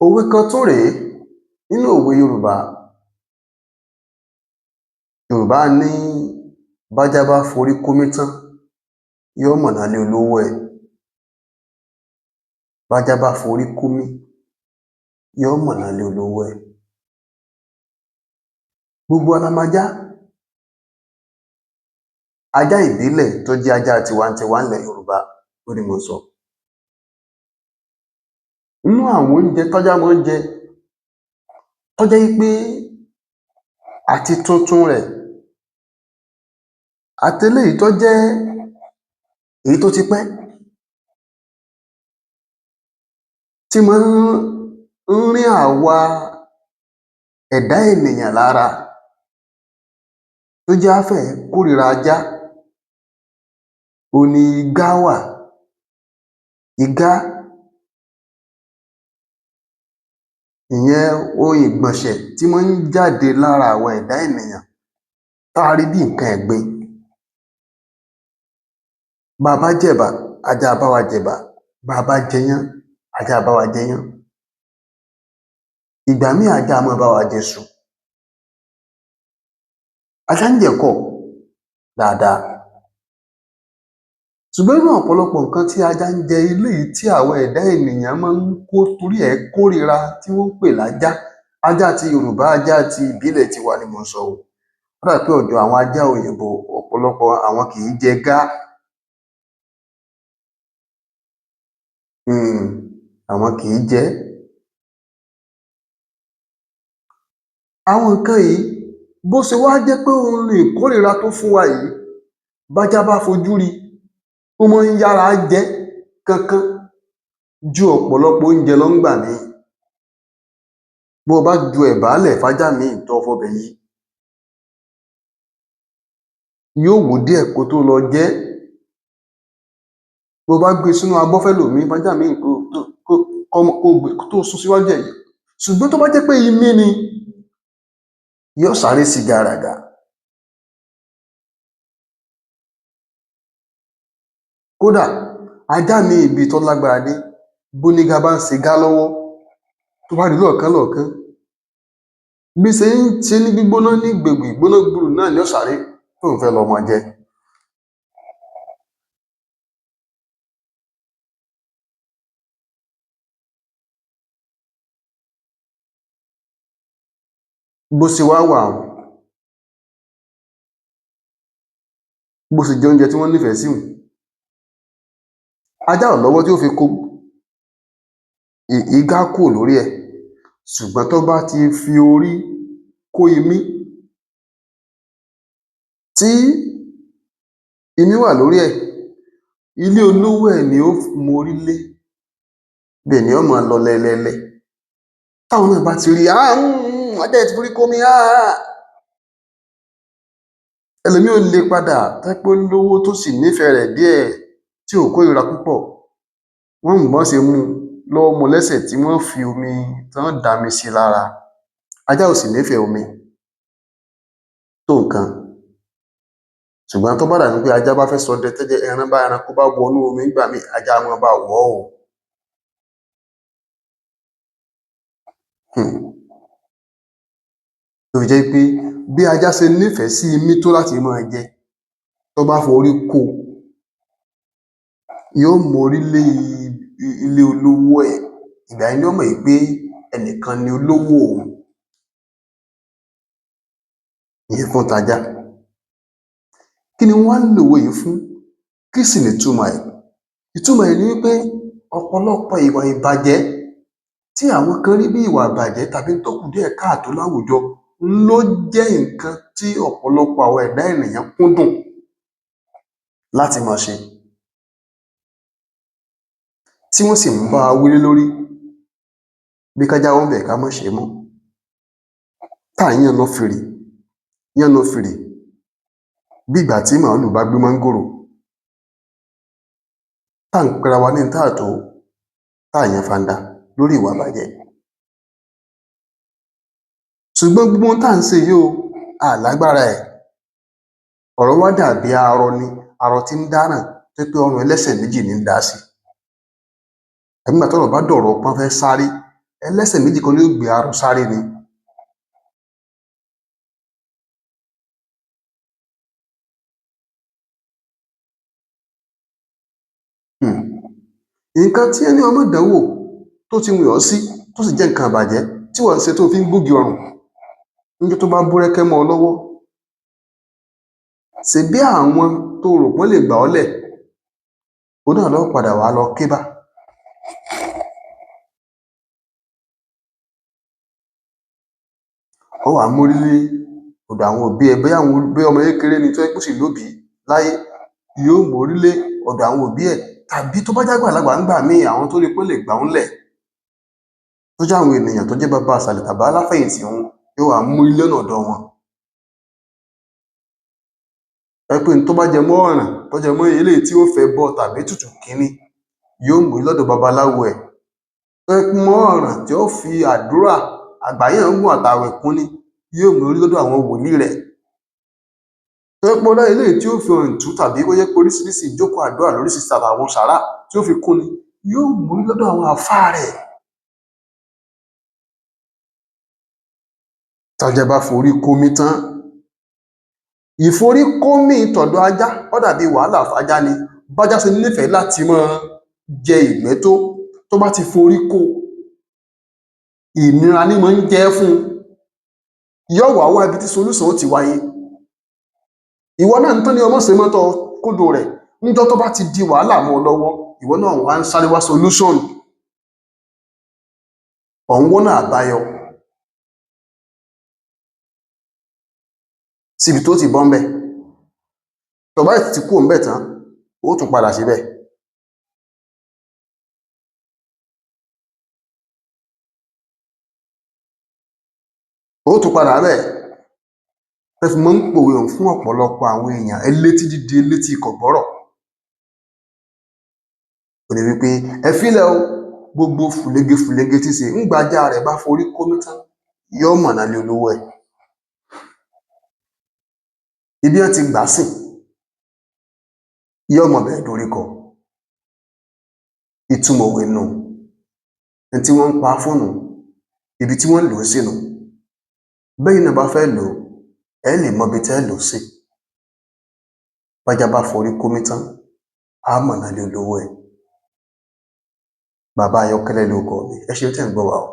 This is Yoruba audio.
Òwe kan tún rèé nínú òwe Yorùbá. Yorùbá ní bájá bá forí kómí tán yóò mọ̀nà lé olówó ẹ̀. Bájá bá forí kómí yóò mọ̀nà lé olówó ẹ̀. Gbogbo wa la májá. Ajá ìbílẹ̀ tó jẹ́ ajá tiwantiwa ńlẹ̀ Yorùbá ló ní mo sọ. Nínú àwọn oúnjẹ tájá máa ń jẹ tó jẹ́ wípé àti tuntun rẹ̀ àteléyìí tó jẹ́ èyí tó ti pẹ́ tí máa ń rín àwa ẹ̀dá ènìyàn lára tó jẹ́ á fẹ́ẹ̀ kórìíra ajá, òun ni igá wà. Igá ìyẹn ohun ìgbọ̀nsẹ̀ tí máa ń jáde lára àwa ẹ̀dá ènìyàn tá a rí bí nǹkan ẹ̀gbin. Bá a bá jẹ̀bà, ajá á bá wa jẹ̀bà. Bá a bá jẹyán, ajá á bá wa jẹyán. Ìgbà míì ajá á máa bá wa jẹṣu. Ajá ń jẹ̀kọ dáadáa. Ṣùgbọ́n nínú ọ̀pọ̀lọpọ̀ nǹkan tí ajá ń jẹ, eléyìí tí àwa ẹ̀dá ènìyàn máa ń torí ẹ̀ kórìíra tí wọ́n ń pè lájá. Ajá ti Yorùbá, ajá ti ìbílẹ̀ tiwa ni mò ń sọ o. Ó dà pé ọ̀dọ̀ àwọn ajá òyìnbó ọ̀pọ̀lọpọ̀ àwọn kì í jẹ gá. Àwọn kì í jẹ ẹ́. Àwọn nǹkan yìí bó ṣe wá jẹ́ pé òun ni ìkórìíra tó fún wa yìí, bájá bá fojú rí i, ó máa ń yára jẹ ẹ́ kánkán ju ọ̀pọ̀lọpọ̀ oúnjẹ lọ ńgbà míì. Bó o bá ju ẹ̀bà lẹ̀ fájá míì tó o fọbẹ̀ yí, yóò wò díẹ̀ kó tó lọ jẹ ẹ́. Bó o bá gbé e sínú abọ́ fẹ́lòmíì fájá míì kó tó sún síwájú ẹ̀ yìí. Ṣùgbọ́n tó bá jẹ́ pé imí ni, yóò sáré sí gàràgà. Kódà ajá míì ibi tó lágbára dé, bónígá bá ń ṣe gá lọ́wọ́ tó bá rí i lọ́ọ̀kánkán, bí ṣe ń ṣe ní gbígbóná ní ìgbóná gbùrù náà ni ó sáré tóun fẹ́ lọ máa jẹ. Bó ṣe wá wà un, bó ṣe jẹ oúnjẹ tí wọ́n nífẹ̀ẹ́ sí un, ajá ò lọ́wọ́ tí ó fi kó igá kúrò lórí ẹ̀. Ṣùgbọ́n tó bá ti fi orí kó imí, tí imí wà lórí ẹ̀, ilé olówó ẹ̀ ni ó mórí lé. Ibẹ̀ ni ó máa lọ lẹ́lẹ́lẹ́. Táwọn náà bá ti rí i, ajá yìí ti forí kómí, ẹlòmíì ó lé padà tó jẹ́ pé ó lówó tó sì nífẹ̀ẹ́ rẹ̀ díẹ̀ tí ò kórìíra púpọ̀. Wọ́n mọ̀ bọ́n ṣe mú un lọ́wọ́ mú lẹ́sẹ̀ tí wọ́n fi omi tán dami sí i lára. Ajá ò sì nífẹ̀ẹ́ omi tó nǹkan. Ṣùgbọ́n tó bá dàbí pé ajá bá fẹ́ ṣọdẹ tẹ́jẹ́ ẹranko bá wọnú omi nígbà míì, ajá á máa bá a wọ̀ ọ́ o. Ló fi jẹ́ pé bí ajá ṣe nífẹ̀ẹ́ sí imí tó láti máa jẹ, tó bá forí kó o, yóò mórí lé ilé olówó ẹ̀. Ìgbà yẹn ni ó mọ̀ wípé ẹnìkan ni olówó òun. Ìyẹn fún tajá. Kí ni wọ́n wá ń lòwe yìí fún? Kí sì ni ìtumọ̀ ẹ̀? Ìtumọ̀ ẹ̀ ni wípé ọ̀pọ̀lọpọ̀ ìwà ìbàjẹ́ tí àwọn kan rí bí ìwà ìbàjẹ́ tàbí tó kù díẹ̀ káàtó láwùjọ ló jẹ́ nǹkan tí ọ̀pọ̀lọpọ̀ àwọn ẹ̀dá ènìyàn kúndùn láti máa ṣe, tí wọ́n sì ń bá wa wí lé lórí bí ká jáwọ́ ńbẹ̀ ká má ṣe é mọ́. Tá à ń yánnú fìrì bí ìgbà tí màálù bá gbé máńgòrò. Tá à ń pera wa ní n tá à tó, tá à yan fanda lórí ìwà ìbàjẹ́. Ṣùgbọ́n gbogbo ohun tá à ń ṣe yìí o, a lágbára ẹ̀. Ọ̀rọ̀ wa dàbí arọ ni, arọ tí ń dáràn tó jẹ́ pé ọrùn ẹlẹ́sẹ̀ méjì ní ń dá sí. Àbí nígbà tọ́rọ̀ bá dọ̀rọ̀ pọ́n fẹ́ sáré, ẹlẹ́sẹ̀ méjì kan ló gbé arọ sáré ni. um nǹkan tí ẹni ọmọ ìdánwò tó ti wìn ọ́ sí tó sì jẹ́ nǹkan àbàjẹ́ tí wọ́n ń ṣe tó fi ń gbógi ọrùn níjọ́ tó bá búrẹ́kẹ́ mọ́ ọ lọ́wọ́, ṣèbí àwọn tó rò pọ́n lè gbà ọ́ lẹ̀ òun náà lọ́ padà wá lọ ké bá. Ó wàá mórí lé ọ̀dọ̀ àwọn òbí ẹ, bóyá ọmọ kékeré ni tó jẹ́ pé ó sì lóbìí láyé, yóò mórí lé ọ̀dọ̀ àwọn òbí ẹ̀, tàbí tó bá jágbàlagbà ń gbà míì àwọn tó rí pé ó lè gbà ń lẹ̀ tó jẹ́ àwọn ènìyàn tó jẹ́ bàbá àsàlẹ̀ tàbí aláfẹ̀yìntì òun, yóò wá mórí lọ́nà ọ̀dọ̀ wọn. Ẹ pé tó bá jẹ mọ́ ọ̀ràn tó jẹ mọ́ eléyìí tí ó fẹ́ bọ́ tàbí tutù kínní, yóò mórí lọ́dọ̀ babaláwo ẹ̀. Tó jẹ́ mọ́ ọ̀ràn tí ó fi àdúrà àgbáyàngun àtàwẹ̀ kún ni, yóò mórí lọ́dọ̀ àwọn wòlíì rẹ̀. Tó jẹ́ pé eléyìí tí ó fi ọ̀ràn tú tàbí ó jẹ́ pé oríṣiríṣi ìjókòó àdúrà lóríṣiríṣi àtàwọn sàrá tí ó fi kún ni, yóò mórí lọ́dọ̀ àwọn àfáà rẹ̀. Tájá bá forí komi tán, ìforíkómì tọ̀dọ̀ ajá ó dàbí wàhálà fájá ni. Bájá ṣe nífẹ̀ẹ́ láti máa jẹ ìgbẹ́ tó bá ti forí kó, ìnira ní máa ń jẹ́ fún un. Yóò wá wá ibi tí solúsàn ó ti wáyé. Ìwọ náà ń tán ní ọmọ ṣe mọ́tò kódò rẹ̀, níjọ́ tó bá ti di wàhálà mọ́ ọ lọ́wọ́, ìwọ náà wá ń sáré wá solution, ọ̀hún náà àbáyọ síbi tó ti bọ́ ń bẹ̀. Tó bá ti kú òun bẹ̀ tán, ó tún padà síbẹ̀. Ó tún padà bẹ̀. Ẹ fi mọ́ ń pòwe òun fún ọ̀pọ̀lọpọ̀ àwọn èèyàn elétí dídi elétí kọ̀gbọ́rọ̀. Ó ní wípé ẹ fílẹ̀ o, gbogbo fùlege tí ṣe ń gbajá rẹ̀ bá forí kómi tán, yóò mọ̀nà lé olówó ẹ̀. Ibi wọn ti gbà sìn, yóò mọ̀ bẹ́ẹ̀ dorí kọ. Ìtumọ̀ òwe nù, ní tí wọ́n ń pa fóònù, ibi tí wọ́n lò ó sí nù. Bẹ́yìn náà bá fẹ́ lò ó, ẹ lè mọ ibi tẹ́ lò ó sí. Bájá bá forí kómi tán, á mọ̀nà lé olówó ẹ̀. Baba Ayokele lórúkọ mi. Ẹ ṣeun tẹ́ ń gbọ́ wa o.